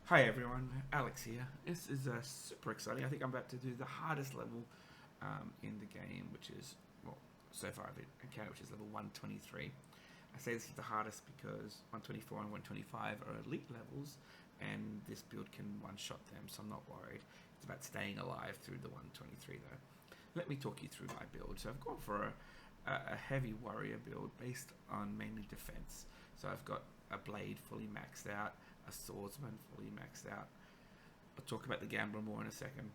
Hi everyone, Alex here. This is super exciting. I think I'm about to do the hardest level in the game, which is, well, so far I've encountered, which is level 123. I say this is the hardest because 124 and 125 are elite levels, and this build can one-shot them, so I'm not worried. It's about staying alive through the 123 though. Let me talk you through my build. So I've gone for a heavy warrior build based on mainly defense. So I've got a blade fully maxed out, a swordsman fully maxed out. I'll talk about the gambler more in a second.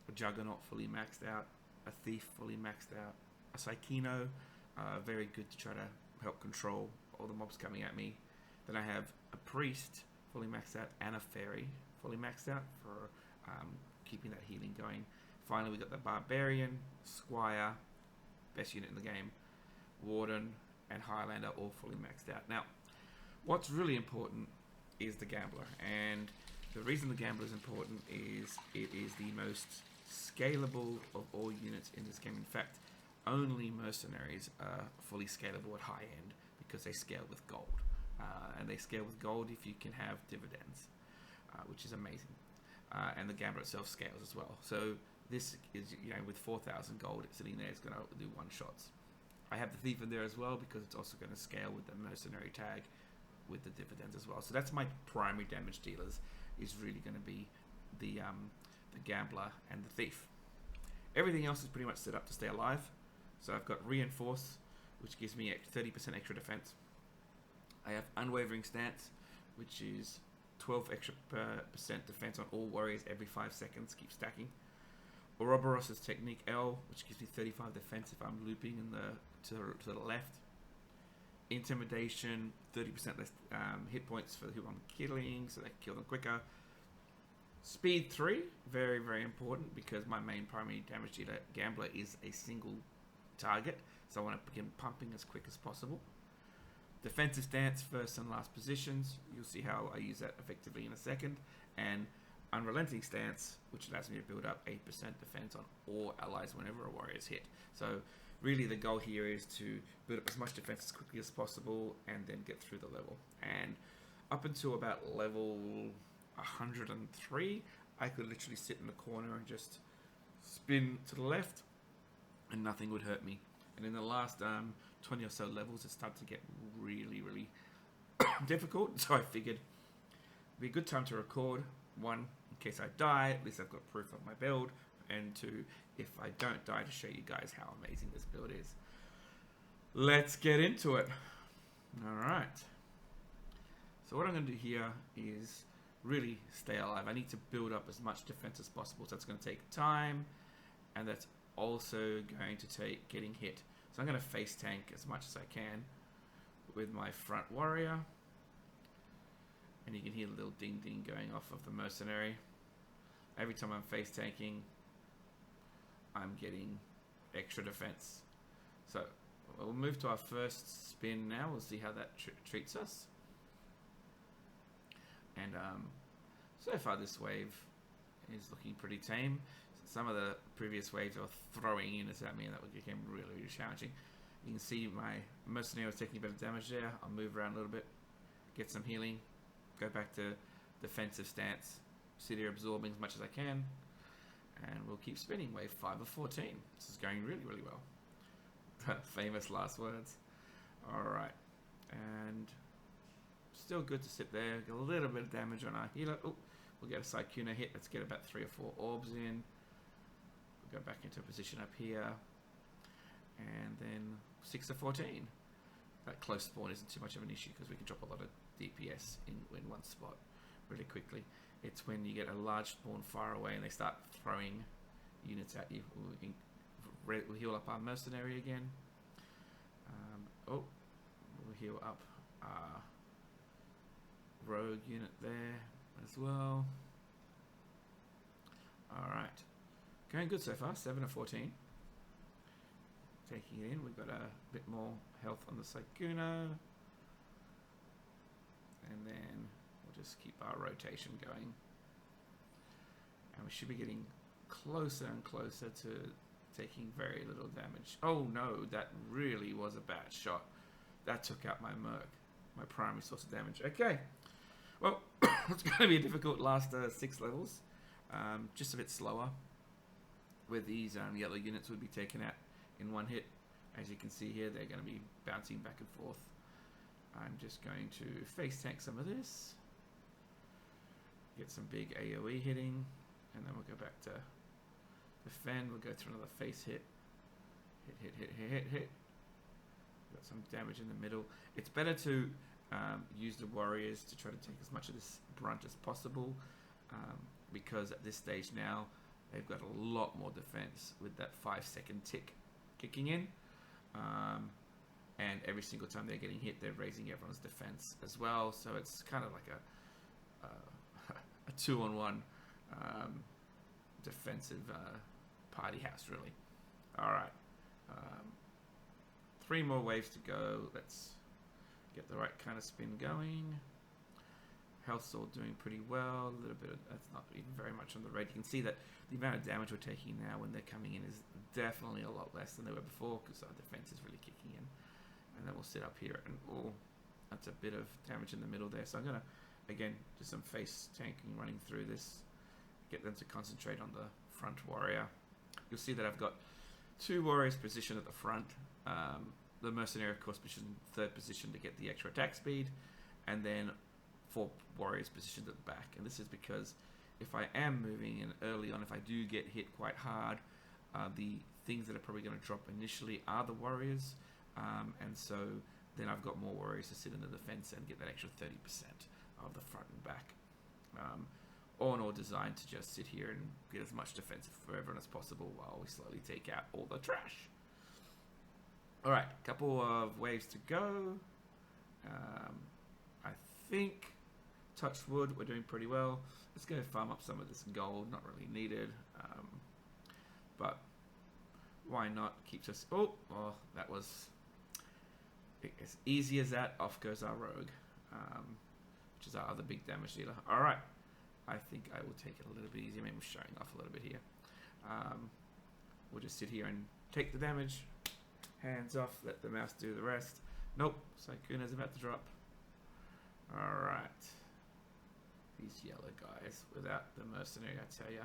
A juggernaut fully maxed out, a thief fully maxed out, a psychino, very good to try to help control all the mobs coming at me. Then I have a priest fully maxed out and a fairy fully maxed out for keeping that healing going. Finally, we got the barbarian, squire, best unit in the game, warden, and highlander all fully maxed out. Now, what's really important is the gambler, and the reason the gambler is important is it is the most scalable of all units in this game. In fact, only mercenaries are fully scalable at high end because they scale with gold, and they scale with gold if you can have dividends, which is amazing. And the gambler itself scales as well. So this is, with 4,000 gold sitting there, it's going to do one shots. I have the thief in there as well because it's also going to scale with the mercenary tag with the dividends as well. So that's my primary damage dealers, is really going to be the gambler and the thief. Everything else is pretty much set up to stay alive. So I've got reinforce, which gives me 30% extra defense. I have unwavering stance, which is 12 extra percent defense on all warriors every 5 seconds. Keep stacking. Ouroboros' technique L, which gives me 35 defense if I'm looping in to the left. Intimidation, 30% less hit points for who I'm killing, so they can kill them quicker. Speed 3, very, very important because my main primary damage dealer gambler is a single target, so I want to begin pumping as quick as possible. Defensive stance, first and last positions. You'll see how I use that effectively in a second. And unrelenting stance, which allows me to build up 8% defense on all allies whenever a warrior is hit. So really the goal here is to build up as much defense as quickly as possible and then get through the level. And up until about level 103, I could literally sit in the corner and just spin to the left and nothing would hurt me. And in the last 20 or so levels, it started to get really, really difficult. So I figured it'd be a good time to record. One, in case I die, at least I've got proof of my build. And two, if I don't die, to show you guys how amazing this build is. Let's get into it. Alright. So what I'm going to do here is really stay alive. I need to build up as much defense as possible. So that's going to take time, and that's also going to take getting hit. So I'm going to face tank as much as I can with my front warrior. And you can hear the little ding ding going off of the mercenary. Every time I'm face tanking, I'm getting extra defense. So we'll move to our first spin now. We'll see how that treats us. And so far this wave is looking pretty tame. Some of the previous waves are throwing units at me, and that became really, really challenging. You can see my mercenary was taking a bit of damage there. I'll move around a little bit, get some healing, go back to defensive stance, sit here absorbing as much as I can, and we'll keep spinning. Wave 5 of 14. This is going really, really well. Famous last words. Alright. And still good to sit there. Get a little bit of damage on our healer. Oh, we'll get a Psychuna hit. Let's get about 3 or 4 orbs in. We'll go back into a position up here. And then 6 of 14. That close spawn isn't too much of an issue because we can drop a lot of DPS in one spot really quickly. It's when you get a large spawn far away and they start throwing units at you. We'll heal up our mercenary again. We'll heal up our rogue unit there as well. Alright. Going good so far, 7 of 14. Taking it in, we've got a bit more health on the Psychuna. And then we'll just keep our rotation going. And we should be getting closer and closer to taking very little damage. Oh no, that really was a bad shot. That took out my Merc, my primary source of damage. Okay, well, It's going to be a difficult last 6 levels. Just a bit slower, where these yellow units would be taken out in one hit. As you can see here, they're going to be bouncing back and forth. I'm just going to face tank some of this, get some big AoE hitting, and then we'll go back to defend. We'll go through another face hit. Hit. Got some damage in the middle. It's better to use the warriors to try to take as much of this brunt as possible, because at this stage now they've got a lot more defense with that 5-second tick kicking in, and every single time they're getting hit, they're raising everyone's defense as well. So it's kind of like a 2-on-1 defensive party house, really. All right. 3 more waves to go. Let's get the right kind of spin going. Health's all doing pretty well. A little bit of, that's not even very much on the rate. You can see that the amount of damage we're taking now when they're coming in is definitely a lot less than they were before, because our defense is really kicking in. And then we'll sit up here and, oh, that's a bit of damage in the middle there. So I'm going to, again, do some face tanking running through this. Get them to concentrate on the front warrior. You'll see that I've got 2 warriors positioned at the front. The mercenary, of course, positioned 3rd position to get the extra attack speed, and then 4 warriors positioned at the back. And this is because if I am moving in early on, if I do get hit quite hard, the things that are probably going to drop initially are the warriors, and so then I've got more warriors to sit in the defense and get that extra 30% of the front and back. All in all, designed to just sit here and get as much defense for everyone as possible while we slowly take out all the trash. Alright, couple of waves to go. I think, touch wood, we're doing pretty well. Let's go farm up some of this gold, not really needed. But why not? Keeps us... Oh, that was... As easy as that, off goes our rogue, which is our other big damage dealer. Alright, I think I will take it a little bit easier. Maybe I'm showing off a little bit here. We'll just sit here and take the damage. Hands off, let the mouse do the rest. Nope, Saikuna's about to drop. Alright. These yellow guys, without the mercenary, I tell ya,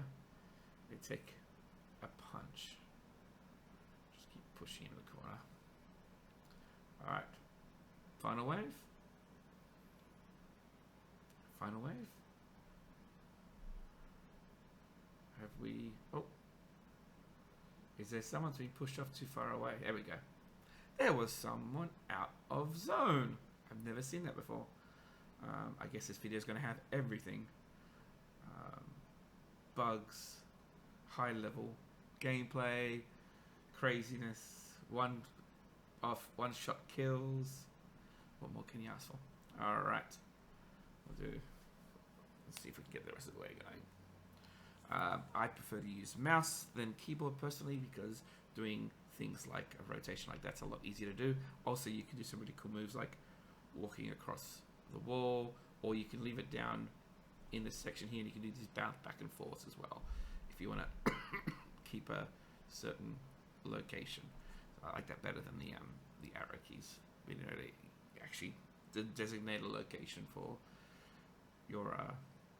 they take a punch. Just keep pushing in the corner. Alright. Final wave. Final wave. Have we... Oh. Is there someone being pushed off too far away? There we go. There was someone out of zone. I've never seen that before. I guess this video is going to have everything. Bugs, high level gameplay, craziness, one-shot kills. What more can you ask for? Alright. We'll do... Let's see if we can get the rest of the way going. I prefer to use mouse than keyboard personally, because doing things like a rotation like that's a lot easier to do. Also, you can do some really cool moves like walking across the wall, or you can leave it down in this section here and you can do these bounce back and forth as well if you want to keep a certain location. So I like that better than the arrow keys. You know, they actually designate a location for your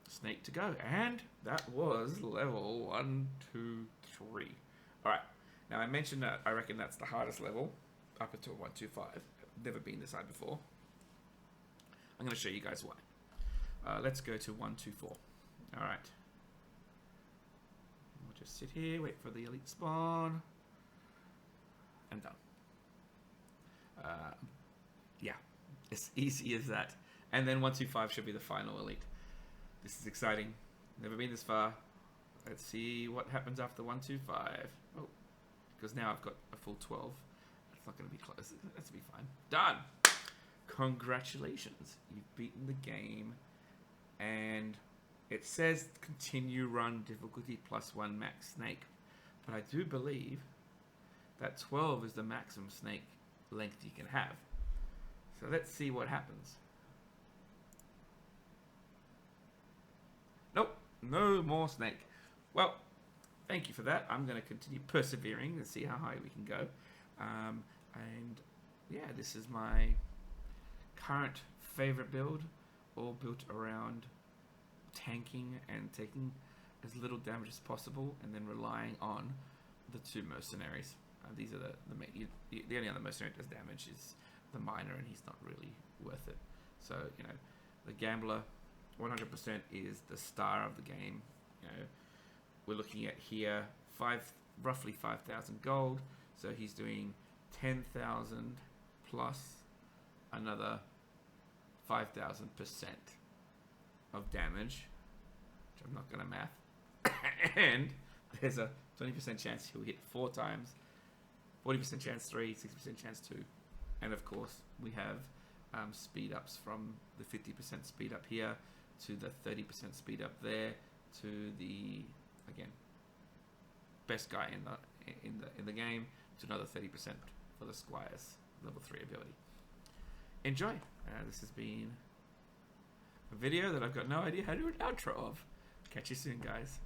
snake to go. And that was level 1, 2, 3. Alright, now I mentioned that I reckon that's the hardest level up until 125. I've never been this high before. I'm going to show you guys why. Let's go to 124. Alright. We'll just sit here, wait for the elite spawn. And done. Yeah, as easy as that. And then 125 should be the final elite. This is exciting. Never been this far. Let's see what happens after 125. Oh, because now I've got a full 12. It's not going to be close. That's be fine. Done. Congratulations. You've beaten the game. And it says continue run difficulty +1 max snake. But I do believe that 12 is the maximum snake length you can have. So let's see what happens. Nope, no more snake. Well, thank you for that. I'm going to continue persevering and see how high we can go. And yeah, this is my current favorite build, all built around tanking and taking as little damage as possible, and then relying on the two mercenaries. These are the only other mercenary that does damage is the miner, and he's not really worth it. So, you know, the gambler 100% is the star of the game. You know, we're looking at here roughly 5,000 gold. So he's doing 10,000 plus another 5,000% of damage, which I'm not going to math. And there's a 20% chance he'll hit 4 times, 40% chance 3, 60% chance 2. And of course, we have speed ups from the 50% speed up here to the 30% speed up there to the, again, best guy in the game, to another 30% for the Squire's level 3 ability. Enjoy. This has been a video that I've got no idea how to do an outro of. Catch you soon, guys.